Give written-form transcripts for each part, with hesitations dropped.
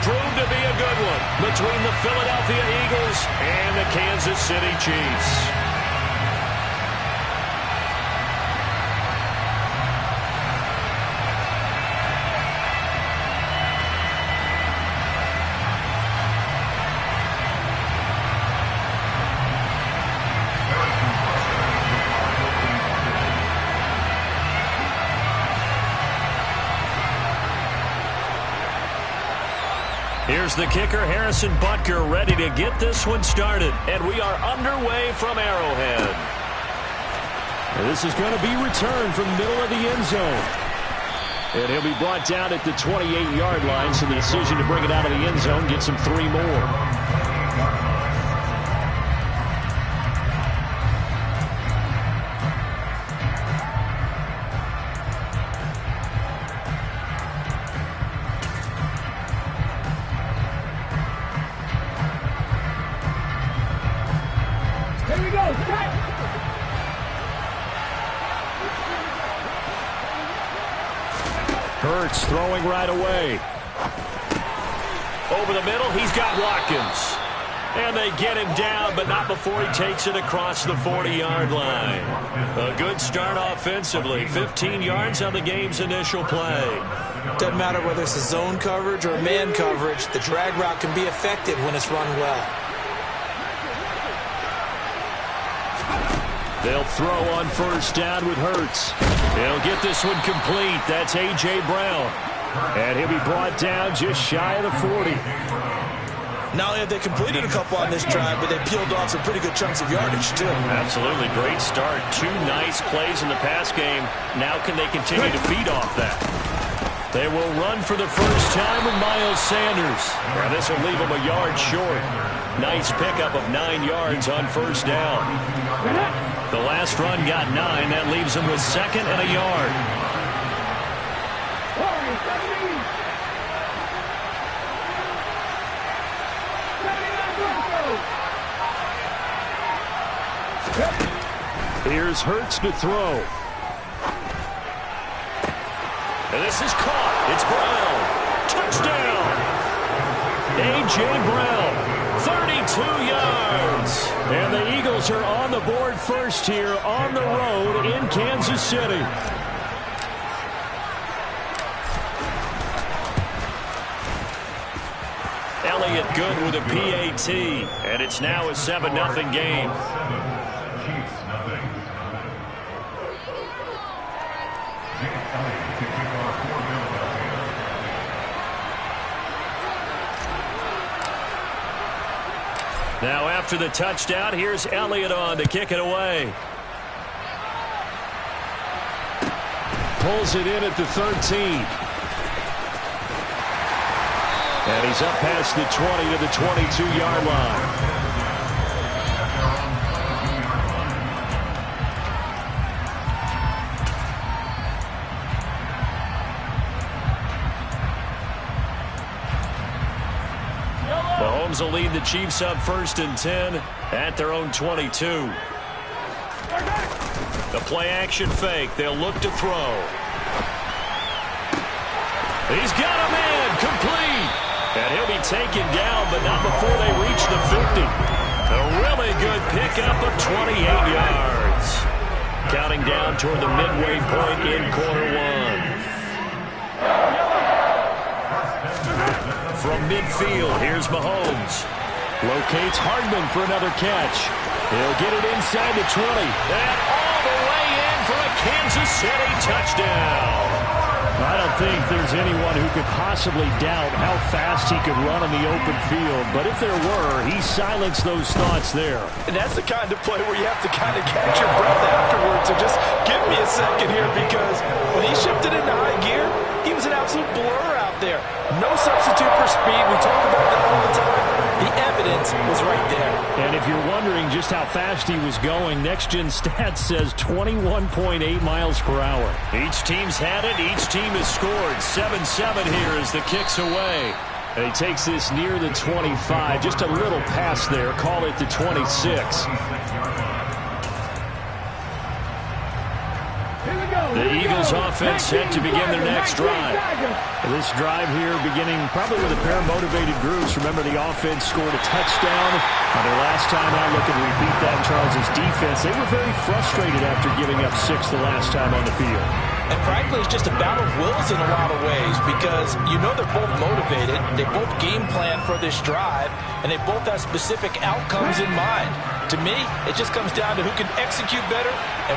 proved to be a good one between the Philadelphia Eagles and the Kansas City Chiefs. Here's the kicker, Harrison Butker, ready to get this one started. And we are underway from Arrowhead. And this is going to be returned from the middle of the end zone. And he'll be brought down at the 28-yard line, so the decision to bring it out of the end zone gets him 3 more. Hurts throwing right away. Over the middle, he's got Watkins. And they get him down, but not before he takes it across the 40-yard line. A good start offensively. 15 yards on the game's initial play. Doesn't matter whether it's a zone coverage or man coverage, the drag route can be effective when it's run well. They'll throw on first down with Hurts. He'll get this one complete. That's A.J. Brown. And he'll be brought down just shy of the 40. Not only have they completed a couple on this drive, but they peeled off some pretty good chunks of yardage, too. Absolutely. Great start. 2 nice plays in the pass game. Now can they continue to feed off that? They will run for the first time with Miles Sanders. And this will leave them a yard short. Nice pickup of 9 yards on first down. The last run got 9. That leaves them with 2nd and a yard. Here's Hurts to throw. And this is caught. It's Brown. Touchdown. A.J. Brown. 32 yards. And the Eagles are on the board first here on the road in Kansas City. Elliott good with a PAT. And it's now a 7-0 game. Now after the touchdown, here's Elliott on to kick it away. Pulls it in at the 13. And he's up past the 20 to the 22-yard line. Mahomes will lead the Chiefs up 1st and 10 at their own 22. The play-action fake. They'll look to throw. He's got a man complete. And he'll be taken down, but not before they reach the 50. A really good pickup of 28 yards. Counting down toward the midway point in quarter 1. From midfield, here's Mahomes. Locates Hardman for another catch. He'll get it inside the 20. And all the way in for a Kansas City touchdown. I don't think there's anyone who could possibly doubt how fast he could run in the open field. But if there were, he silenced those thoughts there. And that's the kind of play where you have to kind of catch your breath afterwards. So just give me a second here, because when he shifted into high gear, he was an absolute blur out there. No substitute for speed. We talk about that all the time. The evidence was right there. And if you're wondering just how fast he was going, Next Gen Stats says 21.8 miles per hour. Each team's had it. Each team has scored. 7-7 here as the kick's away. And he takes this near the 25. Just a little past there. Call it the 26. The Eagles offense set to begin their next drive. This drive here beginning probably with a pair of motivated groups. Remember, the offense scored a touchdown on their last time out. Looking to repeat that in Charles' defense. They were very frustrated after giving up 6 the last time on the field. And frankly, it's just a battle of wills in a lot of ways because you know they're both motivated. They both game plan for this drive, and they both have specific outcomes in mind. To me, it just comes down to who can execute better and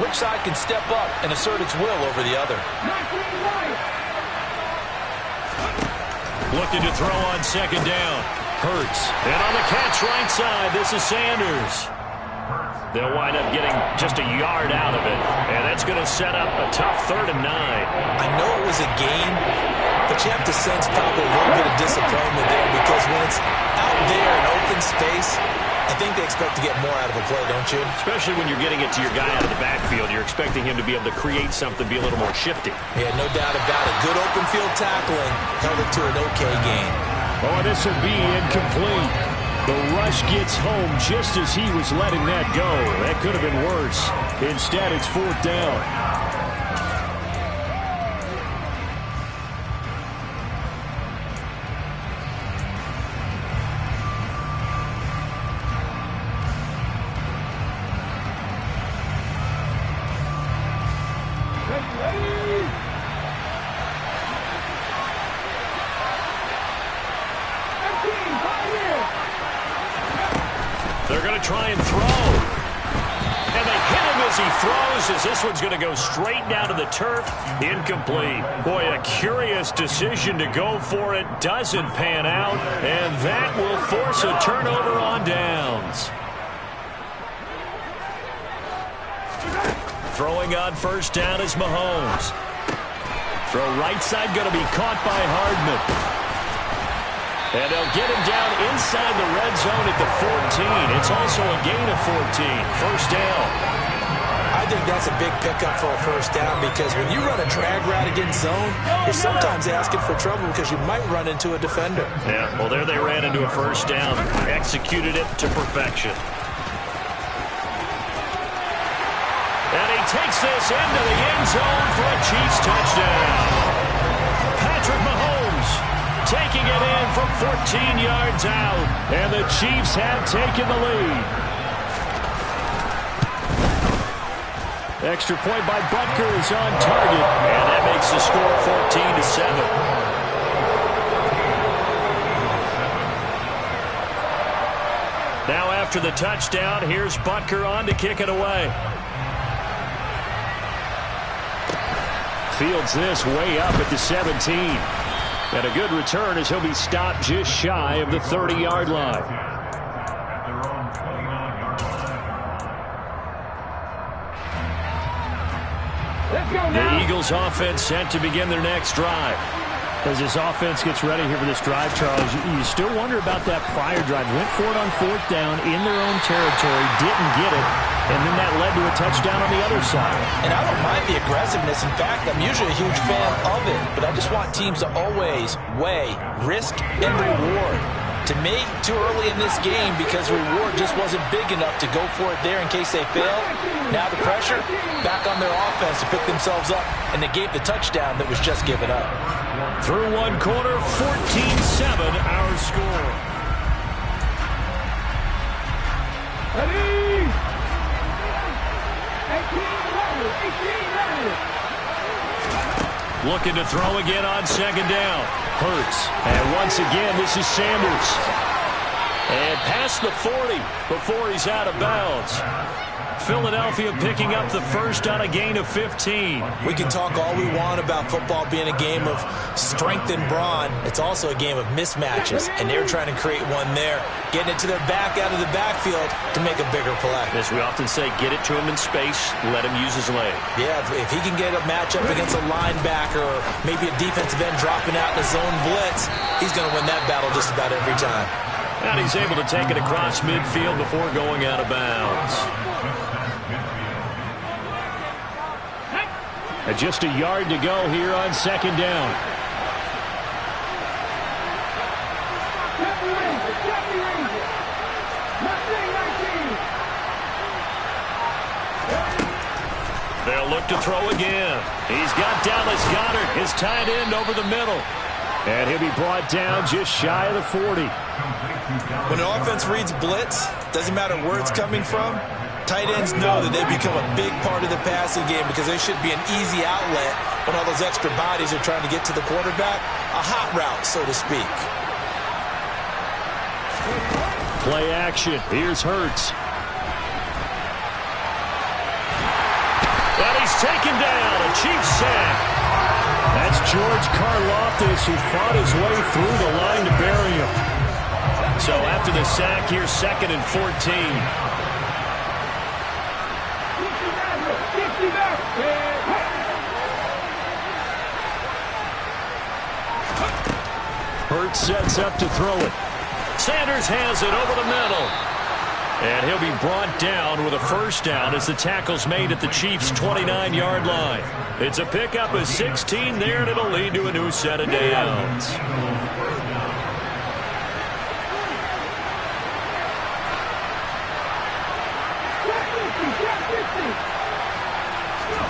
which side can step up and assert its will over the other. Looking to throw on second down. Hurts. And on the catch right side, this is Sanders. They'll wind up getting just a yard out of it. And that's going to set up a tough 3rd and 9. I know it was a gain, but you have to sense probably a little bit of disappointment there because when it's out there in open space, I think they expect to get more out of a play, don't you? Especially when you're getting it to your guy out of the backfield. You're expecting him to be able to create something, be a little more shifty. Yeah, no doubt about it. Good open field tackling held it to an okay gain. Oh, this will be incomplete. The rush gets home just as he was letting that go. That could have been worse. Instead, it's 4th down. They're going to try and throw. And they hit him as he throws, as this one's going to go straight down to the turf. Incomplete. Boy, a curious decision to go for it. Doesn't pan out. And that will force a turnover on downs. Throwing on first down is Mahomes. Throw right side going to be caught by Hardman. And they'll get him down inside the red zone at the 14. It's also a gain of 14. First down. I think that's a big pickup for a first down because when you run a drag route against zone, you're sometimes asking for trouble because you might run into a defender. Yeah, well, there they ran into a first down. Executed it to perfection. And he takes this into the end zone for a Chiefs touchdown. Patrick Mahomes taking it in from 14 yards out. And the Chiefs have taken the lead. Extra point by Butker is on target. And that makes the score 14-7. Now after the touchdown, here's Butker on to kick it away. Fields this way up at the 17. And a good return as he'll be stopped just shy of the 30-yard line. The Eagles offense set to begin their next drive. As this offense gets ready here for this drive, Charles, you still wonder about that prior drive. Went for it on 4th down in their own territory, didn't get it, and then that led to a touchdown on the other side. And I don't mind the aggressiveness. In fact, I'm usually a huge fan of it, but I just want teams to always weigh risk and reward. To me, too early in this game because reward just wasn't big enough to go for it there in case they fail. Now the pressure back on their offense to pick themselves up and negate the touchdown that was just given up. Through one quarter, 14-7 our score. Ready? 18-11. Looking to throw again on second down. Hurts. And once again, this is Sanders. And past the 40 before he's out of bounds. Philadelphia picking up the first on a gain of 15. We can talk all we want about football being a game of strength and brawn. It's also a game of mismatches, and they're trying to create one there, getting it to their back out of the backfield to make a bigger play. As we often say, get it to him in space, let him use his leg. Yeah, if he can get a matchup against a linebacker or maybe a defensive end dropping out in a zone blitz, he's going to win that battle just about every time. And he's able to take it across midfield before going out of bounds. Just a yard to go here on second down. They'll They'll look to throw again. He's got Dallas Goedert, his tight end, over the middle. And he'll be brought down just shy of the 40. When an offense reads blitz, doesn't matter where it's coming from, tight ends know that they become a big part of the passing game because they should be an easy outlet when all those extra bodies are trying to get to the quarterback. A hot route, so to speak. Play action. Here's Hurts. And he's taken down. A Chiefs sack. That's George Karlaftis, who fought his way through the line to bury him. So after the sack, here's 2nd and 14. Hurts sets up to throw it. Sanders has it over the middle. And he'll be brought down with a first down as the tackle's made at the Chiefs' 29-yard line. It's a pickup of 16 there, and it'll lead to a new set of downs.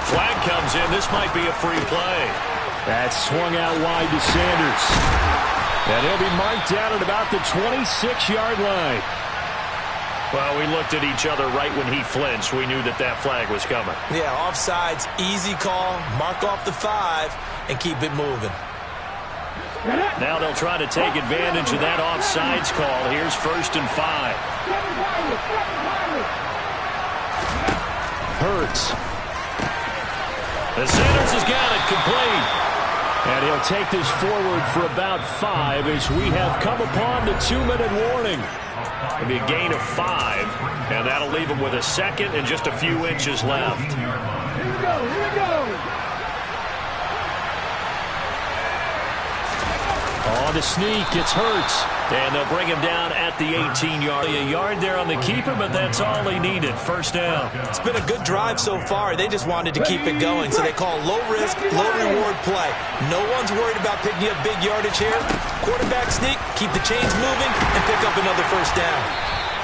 Flag comes in. This might be a free play. That's swung out wide to Sanders. And he'll be marked down at about the 26-yard line. Well, we looked at each other right when he flinched. We knew that that flag was coming. Yeah, offsides, easy call. Mark off the 5 and keep it moving. Now they'll try to take advantage of that offsides call. Here's 1st and 5. Hurts. And Sanders has got it complete. And he'll take this forward for about 5 as we have come upon the 2-minute warning. It'll be a gain of 5, and that'll leave him with a 2nd and just a few inches left. Here we go, here we go. On the sneak, it's Hurts. And they'll bring him down at the 18-yard. A yard there on the keeper, but that's all he needed. First down. It's been a good drive so far. They just wanted to keep it going, so they call low-risk, low-reward play. No one's worried about picking up big yardage here. Quarterback sneak, keep the chains moving, and pick up another first down.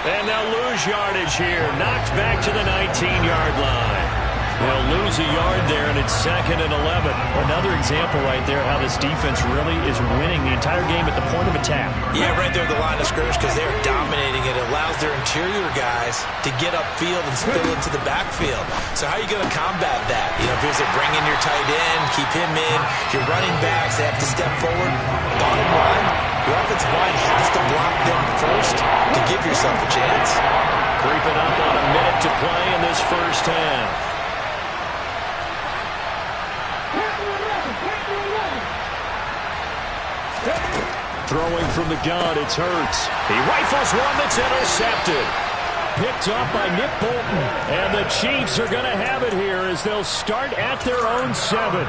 And they'll lose yardage here. Knocked back to the 19-yard line. They'll lose a yard there, and it's 2nd and 11. Another example right there how this defense really is winning the entire game at the point of attack. Yeah, right there at the line of scrimmage because they're dominating it. It allows their interior guys to get upfield and spill into the backfield. So how are you going to combat that? You know, if you're bring in your tight end, keep him in, your running backs, they have to step forward. Bottom line, your offensive line has to block them first to give yourself a chance. Creeping up on a minute to play in this first half. Throwing from the gun, it's Hurts. He rifles one that's intercepted. Picked off by Nick Bolton. And the Chiefs are going to have it here as they'll start at their own 7.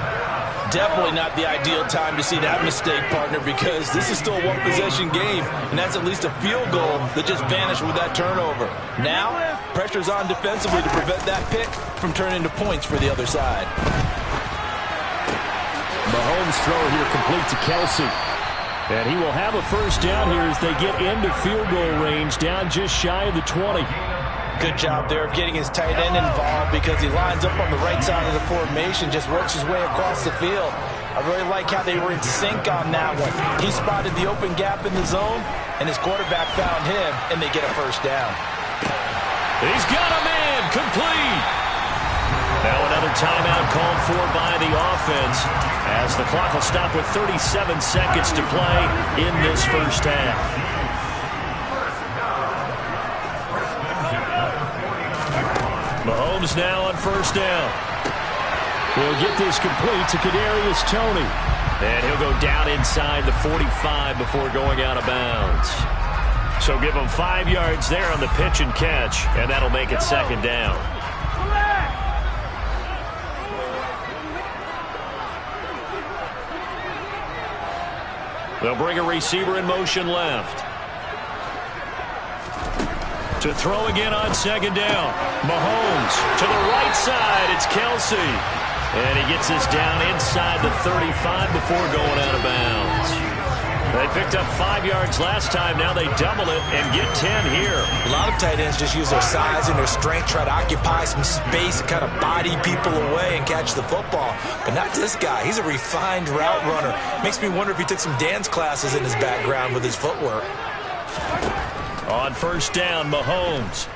Definitely not the ideal time to see that mistake, partner, because this is still a one-possession game, and that's at least a field goal that just vanished with that turnover. Now, pressure's on defensively to prevent that pick from turning into points for the other side. Mahomes' throw here complete to Kelsey. And he will have a first down here as they get into field goal range, down just shy of the 20. Good job there of getting his tight end involved because he lines up on the right side of the formation, just works his way across the field. I really like how they were in sync on that one. He spotted the open gap in the zone, and his quarterback found him, and they get a first down. He's got a man, complete. Now another timeout called for by the offense as the clock will stop with 37 seconds to play in this first half. Mahomes now on first down. He'll get this complete to Kadarius Toney. And he'll go down inside the 45 before going out of bounds. So give him 5 yards there on the pitch and catch, and that'll make it 2nd down. They'll bring a receiver in motion left. To throw again on 2nd down. Mahomes to the right side. It's Kelsey. And he gets this down inside the 35 before going out of bounds. They picked up 5 yards last time. Now they double it and get 10 here. A lot of tight ends just use their size and their strength, try to occupy some space and kind of body people away and catch the football. But not this guy. He's a refined route runner. Makes me wonder if he took some dance classes in his background with his footwork. On first down, Mahomes.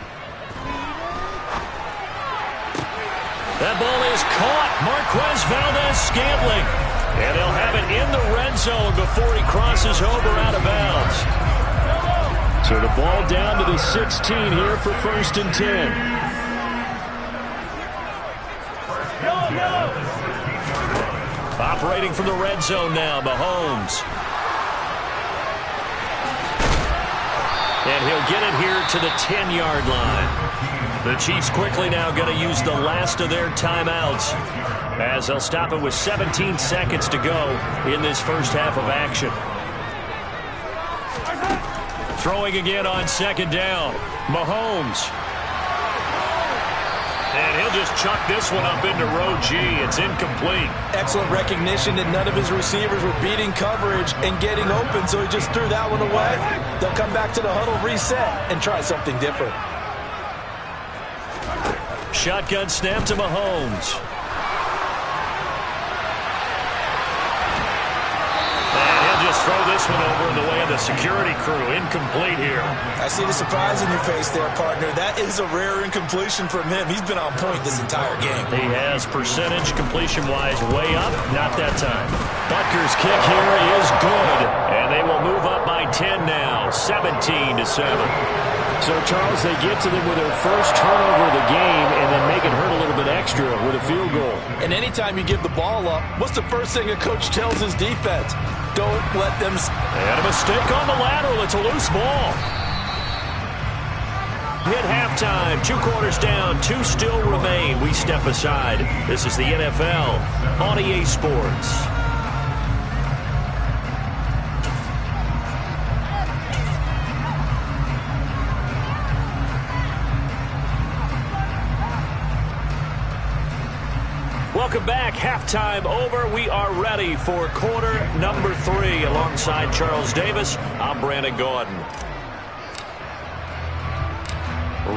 That ball is caught. Marquez Valdez-Scantling. And they'll have it in the red zone before he crosses over out of bounds. So the ball down to the 16 here for first and 10. Operating from the red zone now, Mahomes. And he'll get it here to the 10-yard line. The Chiefs quickly now going to use the last of their timeouts, as they'll stop it with 17 seconds to go in this first half of action. Throwing again on second down, Mahomes. And he'll just chuck this one up into row G. It's incomplete. Excellent recognition that none of his receivers were beating coverage and getting open, so he just threw that one away. They'll come back to the huddle, reset, and try something different. Shotgun snap to Mahomes. And he'll just throw this one over in the way of the security crew. Incomplete here. I see the surprise in your face there, partner. That is a rare incompletion from him. He's been on point this entire game. He has percentage completion-wise way up. Not that time. Butker's kick here is good. And they will move up by 10 now. 17-7. So, Charles, they get to them with their first turnover of the game and then make it hurt a little bit extra with a field goal. And anytime you give the ball up, what's the first thing a coach tells his defense? Don't let them... And a mistake on the lateral. It's a loose ball. Hit halftime. 2 quarters down. 2 still remain. We step aside. This is the NFL on EA Sports. Welcome back. Halftime over. We are ready for quarter number 3. Alongside Charles Davis, I'm Brandon Gordon.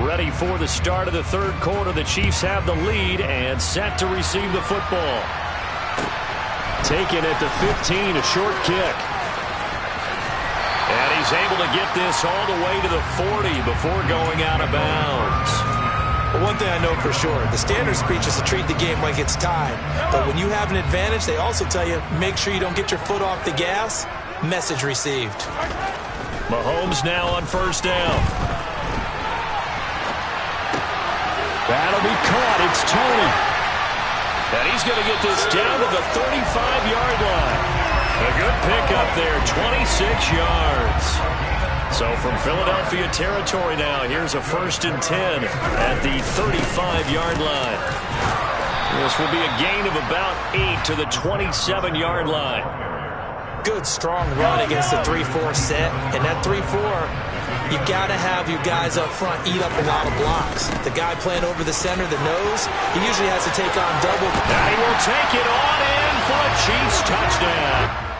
Ready for the start of the third quarter. The Chiefs have the lead and set to receive the football. Taken at the 15, a short kick. And he's able to get this all the way to the 40 before going out of bounds. But one thing I know for sure, the standard speech is to treat the game like it's tied. But when you have an advantage, they also tell you, make sure you don't get your foot off the gas. Message received. Mahomes now on first down. That'll be caught. It's Tony. And he's going to get this down to the 35-yard line. A good pickup there, 26 yards. So from Philadelphia territory now, here's a first and 10 at the 35-yard line. This will be a gain of about 8 to the 27-yard line. Good, strong run against the 3-4 set. And that 3-4, you got to have your guys up front eat up a lot of blocks. The guy playing over the center, the nose, he usually has to take on double. Now he will take it on in for a Chiefs touchdown.